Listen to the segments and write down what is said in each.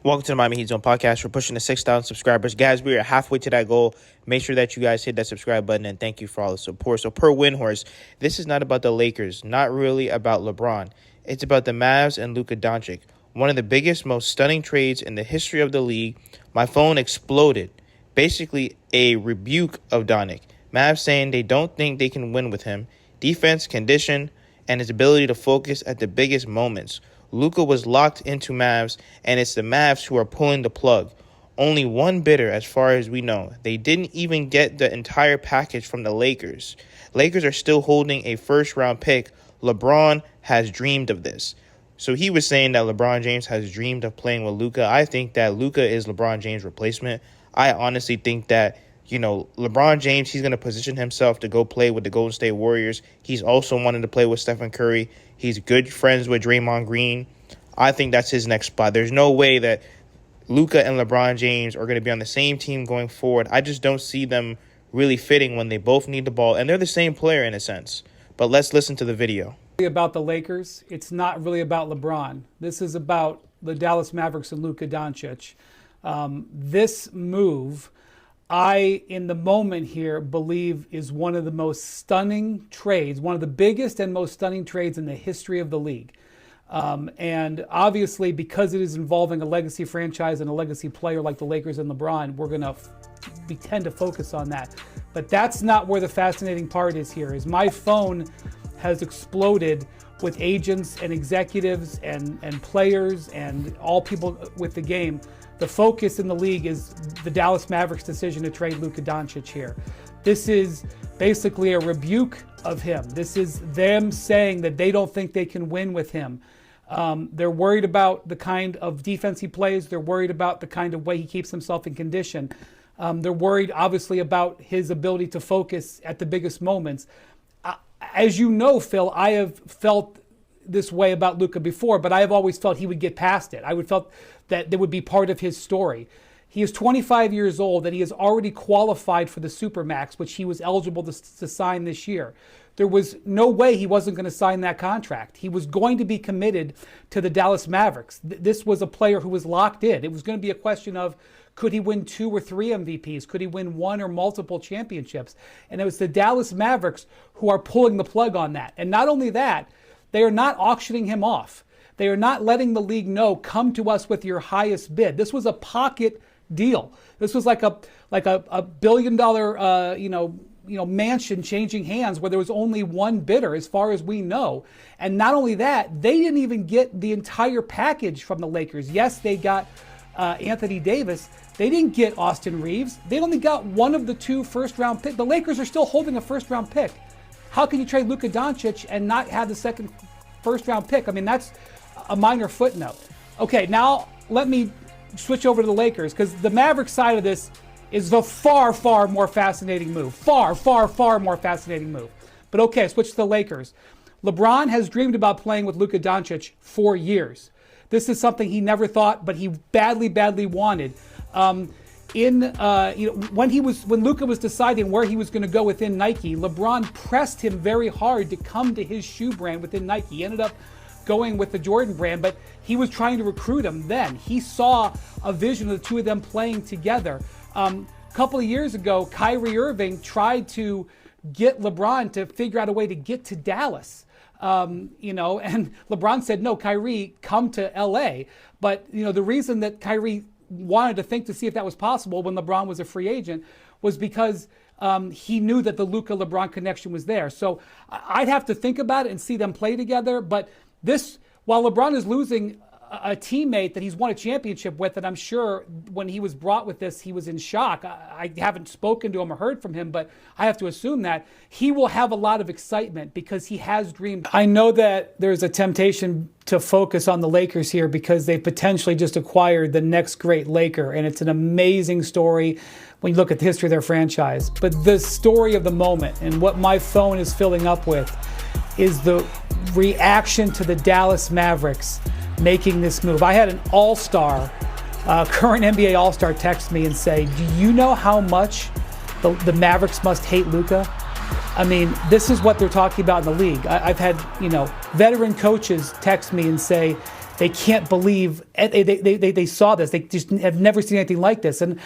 Welcome to the Miami Heat Zone podcast. We're pushing to 6,000 subscribers. Guys, we are halfway to that goal. Make sure that you guys hit that subscribe button, and thank you for all the support. So per Windhorst, this is not about the Lakers, not really about LeBron. It's about the Mavs and Luka Doncic. One of the biggest, most stunning trades in the history of the league. My phone exploded. Basically a rebuke of Doncic. Mavs saying they don't think they can win with him. Defense, condition, and his ability to focus at the biggest moments. Luka was locked into Mavs, and it's the Mavs who are pulling the plug. Only one bidder as far as we know. They didn't even get the entire package from the Lakers. Lakers are still holding a first-round pick. LeBron has dreamed of this. So he was saying that LeBron James has dreamed of playing with Luka. I think that Luka is LeBron James' replacement. I honestly think that, LeBron James, he's going to position himself to go play with the Golden State Warriors. He's also wanted to play with Stephen Curry. He's good friends with Draymond Green. I think that's his next spot. There's no way that Luka and LeBron James are going to be on the same team going forward. I just don't see them really fitting when they both need the ball. And they're the same player in a sense. But let's listen to the video. About the Lakers, it's not really about LeBron. This is about the Dallas Mavericks and Luka Doncic. This move, in the moment here, believe is one of the most stunning trades, one of the biggest and most stunning trades in the history of the league. And obviously, because it is involving a legacy franchise and a legacy player like the Lakers and LeBron, we're going to tend to focus on that. But that's not where the fascinating part is here, is my phone has exploded with agents and executives and players and all people with the game. The focus in the league is the Dallas Mavericks' decision to trade Luka Doncic here. This is basically a rebuke of him. This is them saying that they don't think they can win with him. They're worried about the kind of defense he plays. They're worried about the kind of way he keeps himself in condition. They're worried, obviously, about his ability to focus at the biggest moments. As you know, Phil, I have felt this way about Luka before, but I have always felt he would get past it. I would felt that there would be part of his story. He is 25 years old and he has already qualified for the Supermax, which he was eligible to sign this year. There was no way he wasn't going to sign that contract. He was going to be committed to the Dallas Mavericks. This was a player who was locked in. It was going to be a question of, could he win 2 or 3 MVPs? Could he win 1 or multiple championships? And it was the Dallas Mavericks who are pulling the plug on that. And not only that, they are not auctioning him off. They are not letting the league know, come to us with your highest bid. This was a pocket deal. This was like a $1 billion mansion changing hands where there was only one bidder as far as we know. And not only that, they didn't even get the entire package from the Lakers. Yes, they got Anthony Davis. They didn't get Austin Reeves. They only got one of the 2 first-round picks. The Lakers are still holding a first-round pick. How can you trade Luka Doncic and not have the second first-round pick? I mean, that's a minor footnote. Okay, now let me switch over to the Lakers, because the Mavericks side of this is the far, far more fascinating move. Far, far, far more fascinating move. But okay, switch to the Lakers. LeBron has dreamed about playing with Luka Doncic for years. This is something he never thought, but he badly, badly wanted. When Luka was deciding where he was going to go within Nike, LeBron pressed him very hard to come to his shoe brand within Nike. He ended up going with the Jordan brand, but he was trying to recruit him then. He saw a vision of the two of them playing together. A couple of years ago, Kyrie Irving tried to get LeBron to figure out a way to get to Dallas. And LeBron said, no, Kyrie, come to LA. But, the reason that Kyrie wanted to think to see if that was possible when LeBron was a free agent was because he knew that the Luka-LeBron connection was there. So I'd have to think about it and see them play together. But this, while LeBron is losing a teammate that he's won a championship with, and I'm sure when he was brought with this, he was in shock. I haven't spoken to him or heard from him, but I have to assume that he will have a lot of excitement because he has dreamed. I know that there's a temptation to focus on the Lakers here because they potentially just acquired the next great Laker, and it's an amazing story when you look at the history of their franchise. But the story of the moment and what my phone is filling up with is the reaction to the Dallas Mavericks making this move. I had an all-star, current NBA all-star text me and say, do you know how much the Mavericks must hate Luka? I mean, this is what they're talking about in the league. I've had, veteran coaches text me and say, They can't believe they saw this. They just have never seen anything like this. And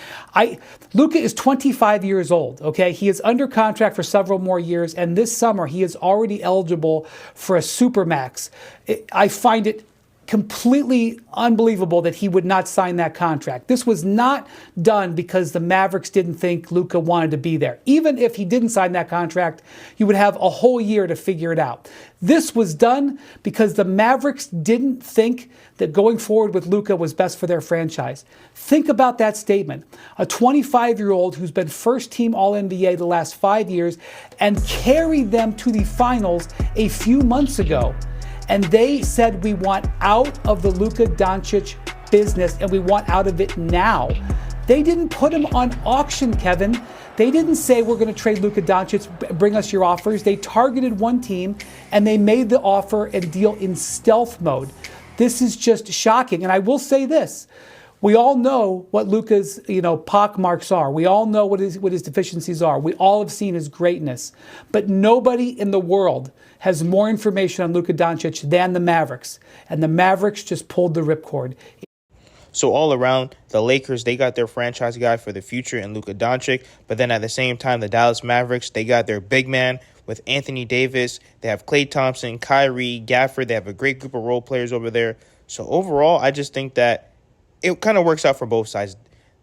Luka is 25 years old, okay? He is under contract for several more years, and this summer he is already eligible for a Supermax. I find it completely unbelievable that he would not sign that contract. This was not done because the Mavericks didn't think Luka wanted to be there. Even if he didn't sign that contract, you would have a whole year to figure it out. This was done because the Mavericks didn't think that going forward with Luka was best for their franchise. Think about that statement. A 25-year-old who's been first-team All-NBA the last 5 years and carried them to the finals a few months ago. And they said, we want out of the Luka Doncic business, and we want out of it now. They didn't put him on auction, Kevin. They didn't say, we're going to trade Luka Doncic, bring us your offers. They targeted one team, and they made the offer and deal in stealth mode. This is just shocking. And I will say this. We all know what Luka's, pockmarks are. We all know what his deficiencies are. We all have seen his greatness. But nobody in the world has more information on Luka Doncic than the Mavericks. And the Mavericks just pulled the ripcord. So all around, the Lakers, they got their franchise guy for the future in Luka Doncic. But then at the same time, the Dallas Mavericks, they got their big man with Anthony Davis. They have Klay Thompson, Kyrie, Gafford. They have a great group of role players over there. So overall, I just think that it kind of works out for both sides.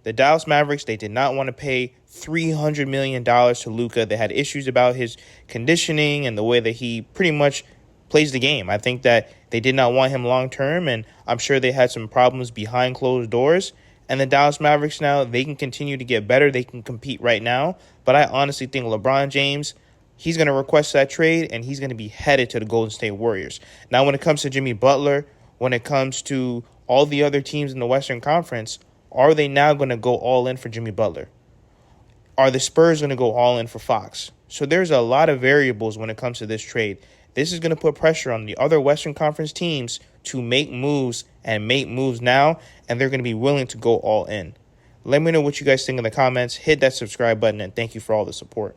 The Dallas Mavericks, they did not want to pay $300 million to Luka. They had issues about his conditioning and the way that he pretty much plays the game. I think that they did not want him long-term, and I'm sure they had some problems behind closed doors. And the Dallas Mavericks now, they can continue to get better. They can compete right now. But I honestly think LeBron James, he's going to request that trade, and he's going to be headed to the Golden State Warriors. Now, when it comes to Jimmy Butler, when it comes to all the other teams in the Western Conference, are they now going to go all in for Jimmy Butler? Are the Spurs going to go all in for Fox? So there's a lot of variables when it comes to this trade. This is going to put pressure on the other Western Conference teams to make moves and make moves now, and they're going to be willing to go all in. Let me know what you guys think in the comments. Hit that subscribe button, and thank you for all the support.